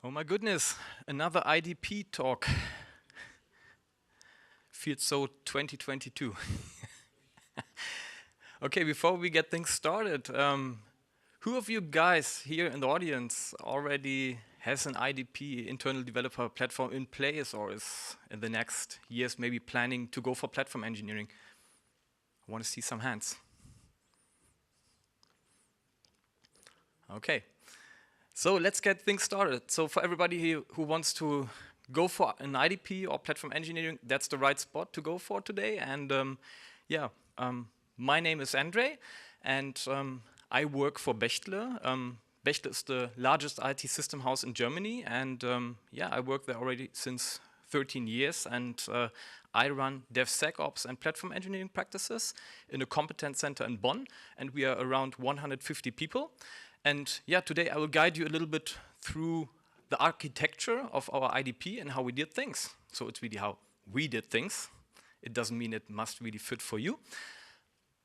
Oh my goodness, another IDP talk. Feels so 2022. Okay, before we get things started, who of you guys here in the audience already has an IDP, internal developer platform, in place, or is in the next years maybe planning to go for platform engineering? I want to see some hands. Okay. So let's get things started. So for everybody here who wants to go for an IDP or platform engineering, that's the right spot to go for today. And my name is André, and I work for Bechtle. Bechtle is the largest IT system house in Germany, and I work there already since 13 years, and I run DevSecOps and platform engineering practices in a competence center in Bonn, and we are around 150 people. And yeah, today I will guide you a little bit through the architecture of our IDP and how we did things. So it's really how we did things. It doesn't mean it must really fit for you.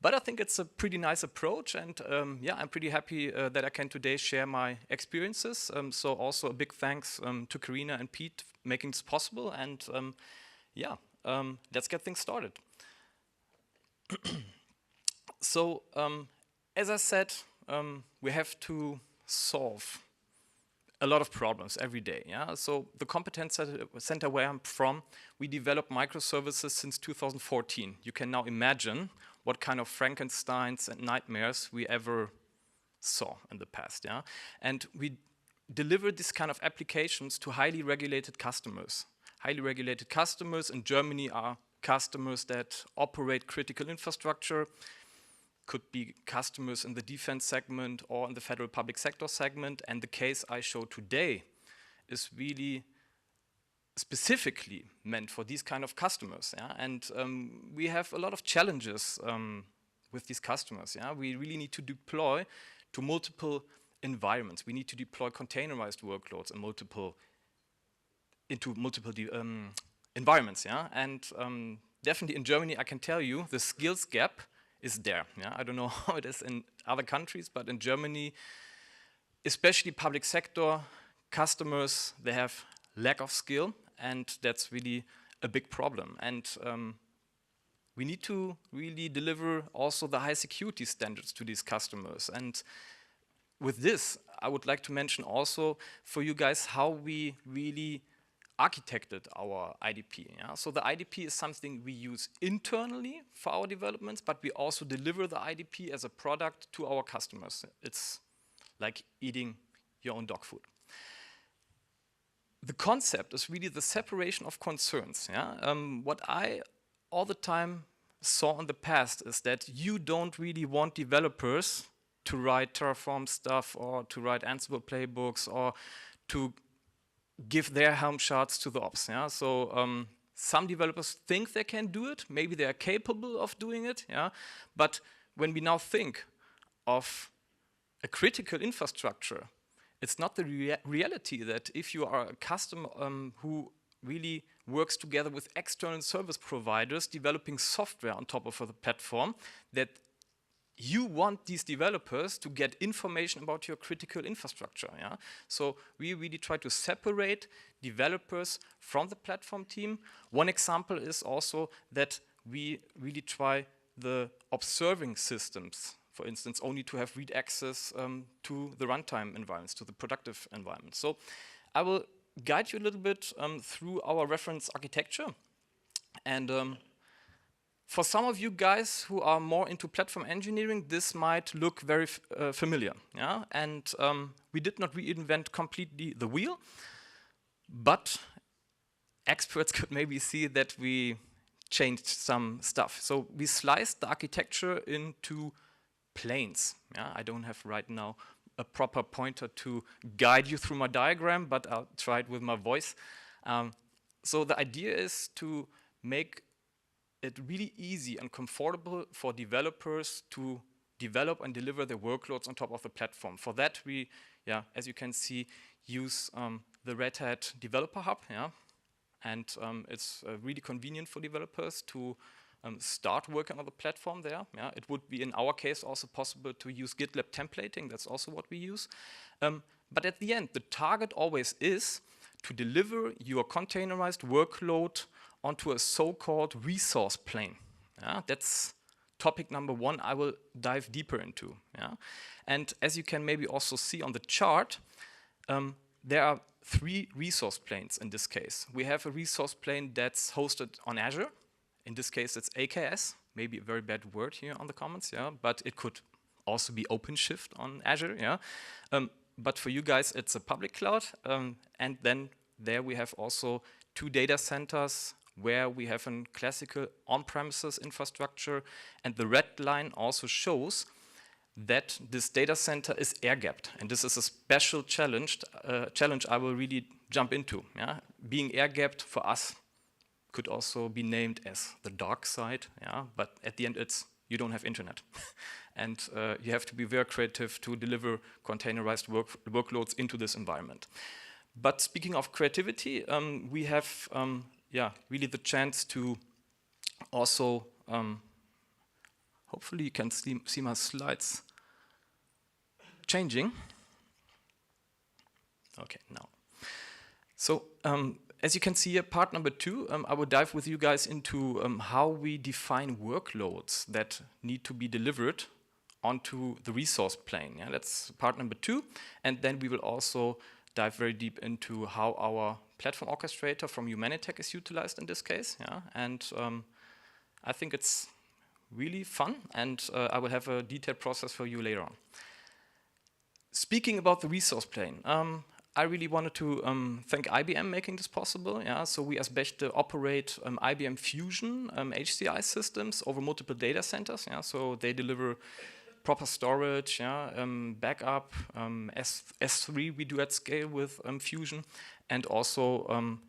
But I think it's a pretty nice approach, and I'm pretty happy that I can today share my experiences. So also a big thanks to Karina and Pete making this possible, and let's get things started. So as I said, we have to solve a lot of problems every day. Yeah? So the competence center where I'm from, we develop microservices since 2014. You can now imagine what kind of Frankensteins and nightmares we ever saw in the past. Yeah? And we deliver this kind of applications to highly regulated customers. Highly regulated customers in Germany are customers that operate critical infrastructure, could be customers in the defense segment or in the federal public sector segment. And the case I show today is really specifically meant for these kind of customers. Yeah? And we have a lot of challenges with these customers. Yeah? We really need to deploy to multiple environments. We need to deploy containerized workloads into multiple environments. Yeah? And definitely in Germany, I can tell you, the skills gap is there. Yeah? I don't know how it is in other countries, but in Germany, especially public sector customers, they have lack of skill, and that's really a big problem. And we need to really deliver also the high security standards to these customers. And with this, I would like to mention also for you guys how we really architected our IDP. Yeah? So the IDP is something we use internally for our developments, but we also deliver the IDP as a product to our customers. It's like eating your own dog food. The concept is really the separation of concerns. Yeah? What I all the time saw in the past is that you don't really want developers to write Terraform stuff or to write Ansible playbooks or to give their Helm charts to the ops. Yeah? So some developers think they can do it. Maybe they are capable of doing it. Yeah? But when we now think of a critical infrastructure, it's not the reality that if you are a customer who really works together with external service providers developing software on top of the platform, that you want these developers to get information about your critical infrastructure. Yeah? So we really try to separate developers from the platform team. One example is also that we really try the observing systems, for instance, only to have read access to the runtime environments, to the productive environment. So I will guide you a little bit through our reference architecture. And for some of you guys who are more into platform engineering, this might look very familiar. Yeah? And we did not reinvent completely the wheel, but experts could maybe see that we changed some stuff. So we sliced the architecture into planes. Yeah? I don't have right now a proper pointer to guide you through my diagram, but I'll try it with my voice. So the idea is to make it really easy and comfortable for developers to develop and deliver their workloads on top of the platform. For that, we, as you can see, use the Red Hat Developer Hub. Yeah? And it's really convenient for developers to start working on the platform there. Yeah? It would be, in our case, also possible to use GitLab templating. That's also what we use. But at the end, the target always is to deliver your containerized workload onto a so-called resource plane. Yeah, that's topic number one I will dive deeper into. Yeah? And as you can maybe also see on the chart, there are 3 resource planes in this case. We have a resource plane that's hosted on Azure. In this case, it's AKS, maybe a very bad word here on the comments, yeah, but it could also be OpenShift on Azure, yeah. But for you guys, it's a public cloud, and then there we have also 2 data centers where we have a classical on-premises infrastructure, and the red line also shows that this data center is air-gapped, and this is a special challenge I will really jump into. Yeah? Being air-gapped for us could also be named as the dark side, yeah? But at the end it's you don't have internet. And you have to be very creative to deliver containerized workloads into this environment. But speaking of creativity, we have really the chance to also, hopefully you can see my slides changing. Okay, now. So as you can see here, part number 2, I will dive with you guys into how we define workloads that need to be delivered onto the resource plane. Yeah, that's part number 2. And then we will also dive very deep into how our platform orchestrator from Humanitec is utilized in this case. Yeah? And I think it's really fun, and I will have a detailed process for you later on. Speaking about the resource plane, I really wanted to thank IBM making this possible. Yeah? So we as Bechtle operate IBM Fusion HCI systems over multiple data centers. Yeah? So they deliver proper storage, yeah, backup, S3 we do at scale with Fusion, and also,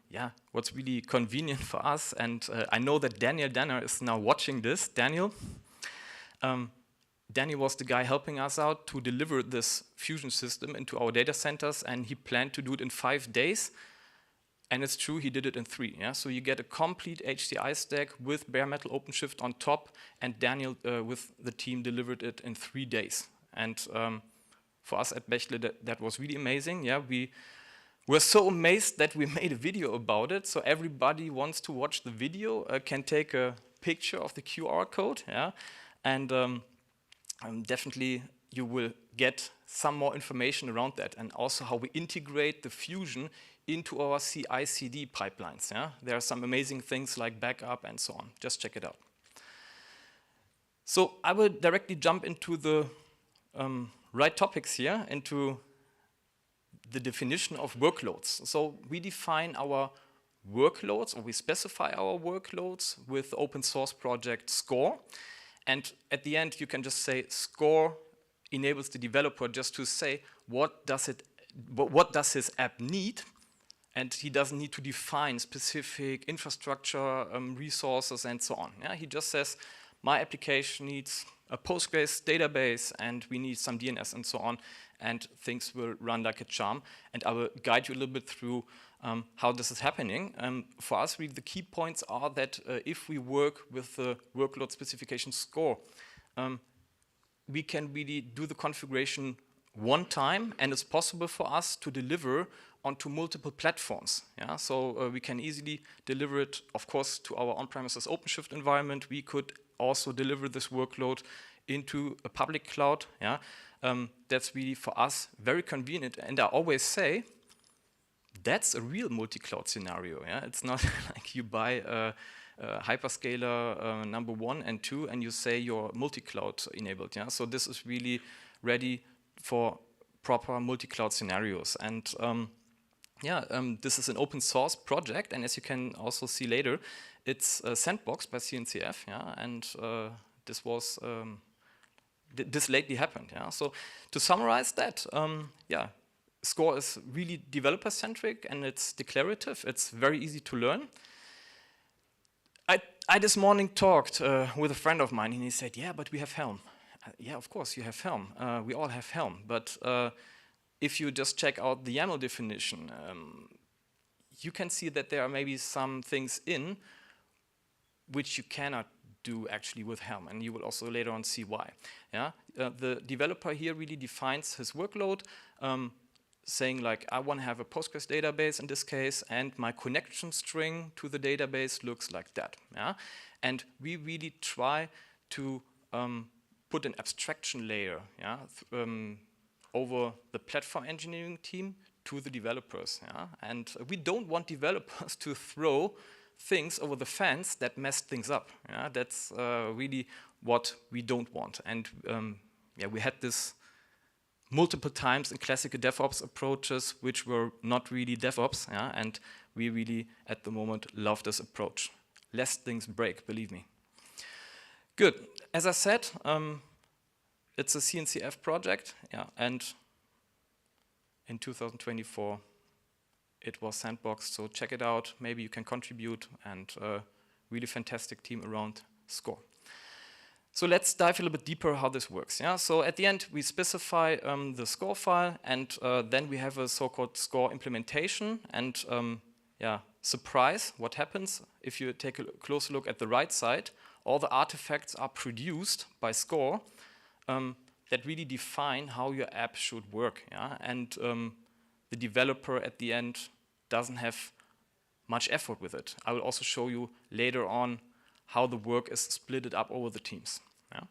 what's really convenient for us, and I know that Daniel Danner is now watching this. Daniel was the guy helping us out to deliver this Fusion system into our data centers, and he planned to do it in 5 days. And it's true, he did it in 3. Yeah? So you get a complete HCI stack with bare metal OpenShift on top, and Daniel with the team delivered it in 3 days. And for us at Bechtle, that was really amazing. Yeah? We were so amazed that we made a video about it. So everybody wants to watch the video, can take a picture of the QR code. Yeah? And definitely you will get some more information around that, and also how we integrate the Fusion into our CI/CD pipelines. Yeah? There are some amazing things like backup and so on. Just check it out. So I will directly jump into the right topics here, into the definition of workloads. So we define our workloads, or we specify our workloads with the open source project SCORE. And at the end, you can just say SCORE enables the developer just to say what does his app need, and he doesn't need to define specific infrastructure, resources, and so on. Yeah? He just says, my application needs a Postgres database, and we need some DNS and so on, and things will run like a charm. And I will guide you a little bit through how this is happening. For us, really, the key points are that if we work with the workload specification SCORE, we can really do the configuration one time, and it's possible for us to deliver onto multiple platforms. Yeah? So we can easily deliver it, of course, to our on-premises OpenShift environment. We could also deliver this workload into a public cloud. Yeah? That's really, for us, very convenient. And I always say, that's a real multi-cloud scenario. Yeah? It's not like you buy a hyperscaler number 1 and 2, and you say you're multi-cloud enabled. Yeah? So this is really ready for proper multi-cloud scenarios. And this is an open source project, and as you can also see later, it's sandboxed by CNCF, yeah, and this was this lately happened. Yeah, so to summarize that, SCORE is really developer-centric, and it's declarative. It's very easy to learn. I this morning talked with a friend of mine, and he said, "Yeah, but we have Helm." Yeah, of course you have Helm. We all have Helm, but if you just check out the YAML definition, you can see that there are maybe some things in which you cannot do actually with Helm, and you will also later on see why. Yeah? The developer here really defines his workload. saying like, I want to have a Postgres database in this case, and my connection string to the database looks like that. Yeah? And we really try to put an abstraction layer, yeah, over the platform engineering team to the developers. Yeah? And we don't want developers to throw things over the fence that mess things up. Yeah? That's really what we don't want. And yeah, we had this multiple times in classical DevOps approaches, which were not really DevOps, yeah? And we really, at the moment, love this approach. Less things break, believe me. Good. As I said, it's a CNCF project, yeah, and in 2024, it was sandboxed, so check it out. Maybe you can contribute, and really fantastic team around SCORE. So let's dive a little bit deeper how this works. Yeah? So at the end, we specify the SCORE file, and then we have a so-called SCORE implementation. And yeah, surprise, what happens if you take a closer look at the right side? All the artifacts are produced by SCORE that really define how your app should work. Yeah? And the developer at the end doesn't have much effort with it. I will also show you later on how the work is split up over the teams. Yeah?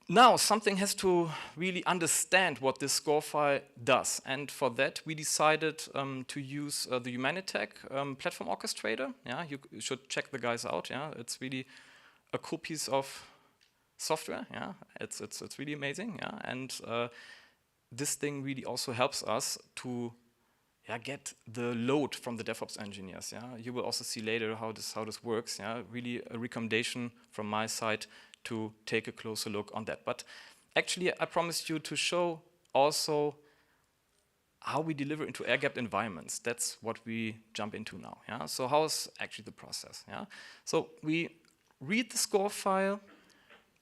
Now, something has to really understand what this SCORE file does. And for that, we decided to use the Humanitec Platform Orchestrator. Yeah? You should check the guys out. Yeah? It's really a cool piece of software. Yeah? It's really amazing. Yeah? And this thing really also helps us to get the load from the DevOps engineers. Yeah? You will also see later how this works. Yeah? Really a recommendation from my side to take a closer look on that. But actually, I promised you to show also how we deliver into air-gapped environments. That's what we jump into now. Yeah? So how is actually the process? Yeah? So we read the SCORE file,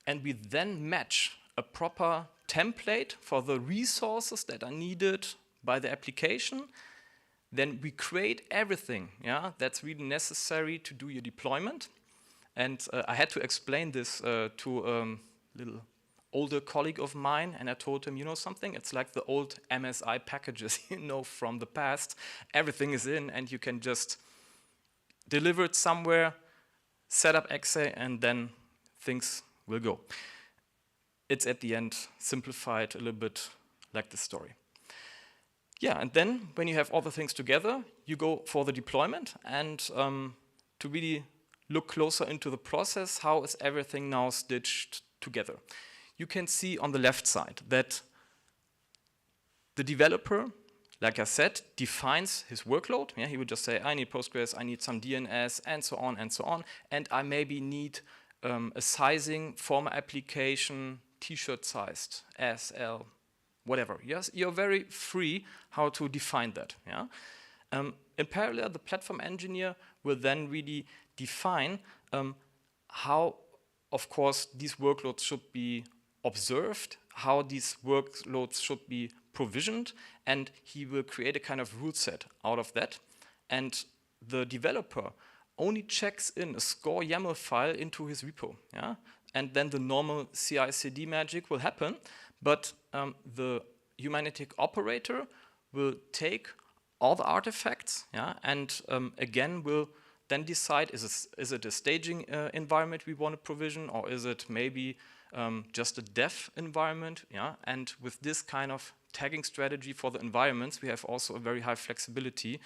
and we then match a proper template for the resources that are needed by the application. Then we create everything, yeah, that's really necessary to do your deployment. And I had to explain this to a little older colleague of mine, and I told him, you know something, it's like the old MSI packages, you know, from the past. Everything is in, and you can just deliver it somewhere, set up exe, and then things will go. It's at the end simplified a little bit like the story. Yeah, and then when you have all the things together, you go for the deployment, and to really look closer into the process, how is everything now stitched together? You can see on the left side that the developer, like I said, defines his workload. Yeah, he would just say, I need Postgres, I need some DNS, and so on, and I maybe need a sizing for my application, t-shirt sized, SL, whatever. Yes, you're very free how to define that. Yeah? In parallel, the platform engineer will then really define how, of course, these workloads should be observed, how these workloads should be provisioned, and he will create a kind of rule set out of that. And the developer only checks in a SCORE YAML file into his repo. Yeah? And then the normal CI/CD magic will happen. But the Humanitec operator will take all the artifacts, yeah, and again will then decide, is it a staging environment we want to provision, or is it maybe just a dev environment? Yeah? And with this kind of tagging strategy for the environments, we have also a very high flexibility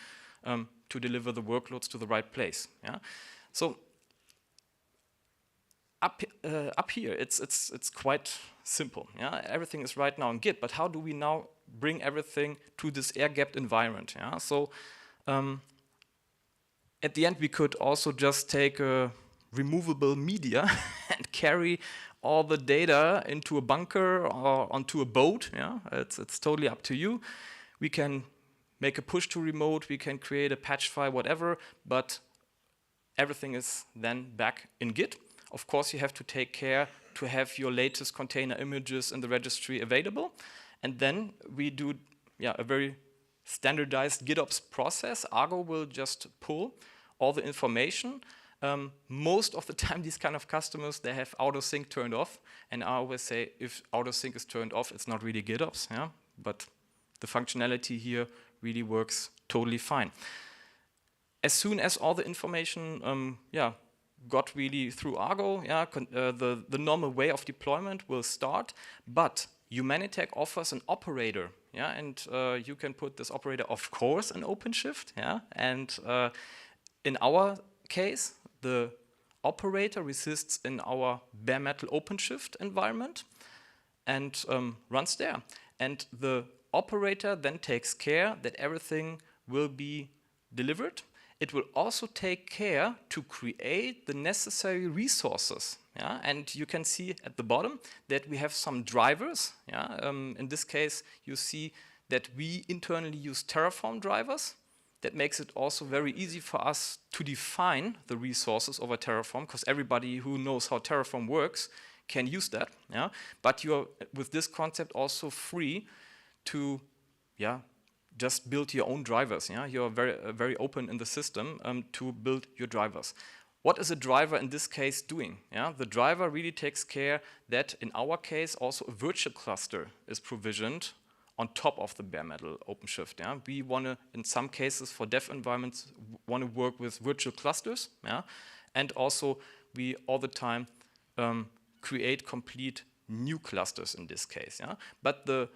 to deliver the workloads to the right place. Yeah? So up here, it's quite simple. Yeah? Everything is right now in Git, but how do we now bring everything to this air-gapped environment? Yeah? So at the end, we could also just take a removable media and carry all the data into a bunker or onto a boat. Yeah? It's totally up to you. We can make a push to remote, we can create a patch file, whatever, but everything is then back in Git. Of course, you have to take care to have your latest container images in the registry available. And then we do a very standardized GitOps process. Argo will just pull all the information. Most of the time, these kind of customers, they have autosync turned off. And I always say, if autosync is turned off, it's not really GitOps. Yeah? but the functionality here really works totally fine. As soon as all the information got really through Argo, the normal way of deployment will start, but Humanitec offers an operator, and you can put this operator, of course, in OpenShift, and in our case, the operator resists in our bare metal OpenShift environment and runs there. And the operator then takes care that everything will be delivered. It will also take care to create the necessary resources. And you can see at the bottom that we have some drivers. In this case, you see that we internally use Terraform drivers. That makes it also very easy for us to define the resources over Terraform, because everybody who knows how Terraform works can use that. But you're, with this concept, also free to just build your own drivers. You're very open in the system to build your drivers. What is a driver in this case doing? The driver really takes care that, in our case, also a virtual cluster is provisioned on top of the bare metal OpenShift. We want to, in some cases, for dev environments, want to work with virtual clusters. And also, we all the time create complete new clusters in this case. But the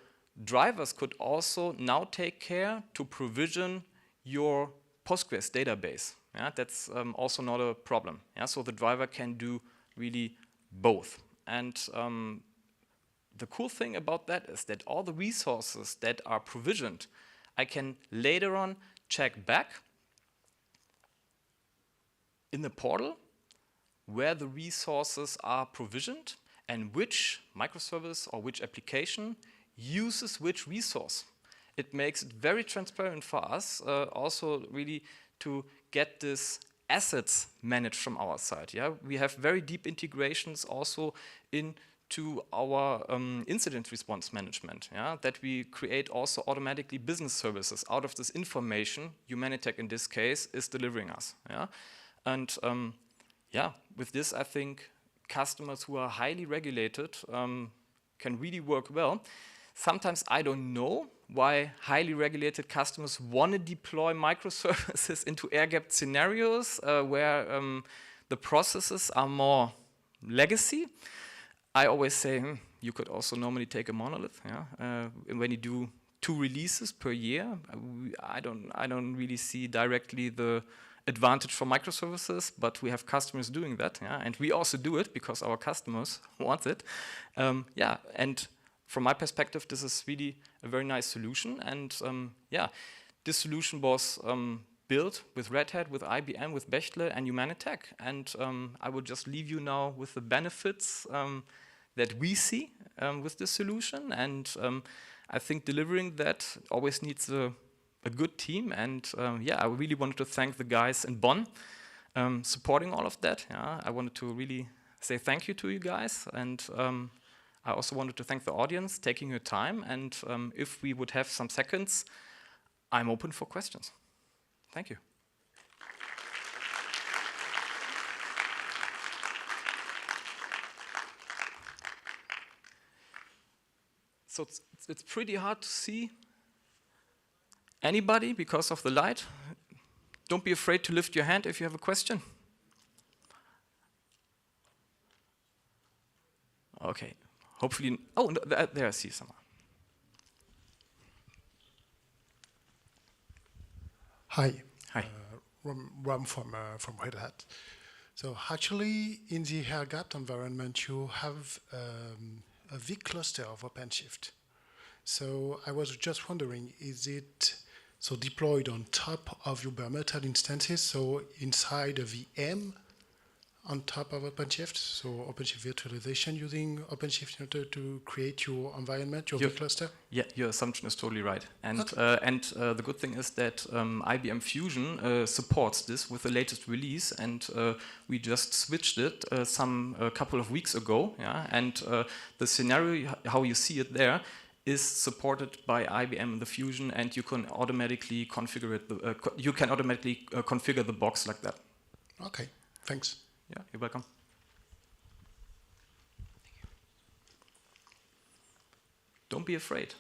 drivers could also now take care to provision your Postgres database. That's also not a problem. So the driver can do really both. And the cool thing about that is that all the resources that are provisioned, I can later on check back in the portal where the resources are provisioned and which microservice or which application uses which resource. It makes it very transparent for us also really to get this assets managed from our side. We have very deep integrations also into our incident response management, that we create also automatically business services out of this information Humanitec in this case is delivering us. And with this, I think customers who are highly regulated can really work well. Sometimes I don't know why highly regulated customers want to deploy microservices into air-gapped scenarios where the processes are more legacy. I always say you could also normally take a monolith. When you do 2 releases per year, I don't really see directly the advantage for microservices, but we have customers doing that, and we also do it because our customers want it. And from my perspective, this is really a very nice solution. And this solution was built with Red Hat, with IBM, with Bechtle and Humanitec. And I will just leave you now with the benefits that we see with this solution. And I think delivering that always needs a good team. And I really wanted to thank the guys in Bonn supporting all of that. I wanted to really say thank you to you guys. And I also wanted to thank the audience taking your time. And if we would have some seconds, I'm open for questions. Thank you. So it's pretty hard to see anybody because of the light. Don't be afraid to lift your hand if you have a question. Okay. Hopefully, oh, no, there I see someone. Hi. Hi. Ram from Red Hat. So actually, in the air-gapped environment, you have a big cluster of OpenShift. So I was just wondering, is it so deployed on top of your bare metal instances, so inside a VM on top of OpenShift, so OpenShift virtualization using OpenShift in order to create your environment, your big cluster? Yeah, your assumption is totally right. And okay. The good thing is that IBM Fusion supports this with the latest release, and we just switched it a couple of weeks ago. And the scenario, how you see it there, is supported by IBM in the Fusion, and you can automatically configure it. You can automatically configure the box like that. Okay, thanks. Yeah, you're welcome. Don't be afraid.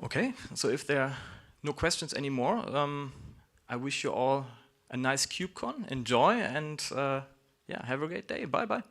Okay, so if there are no questions anymore, I wish you all a nice KubeCon, enjoy, and yeah, have a great day. Bye-bye.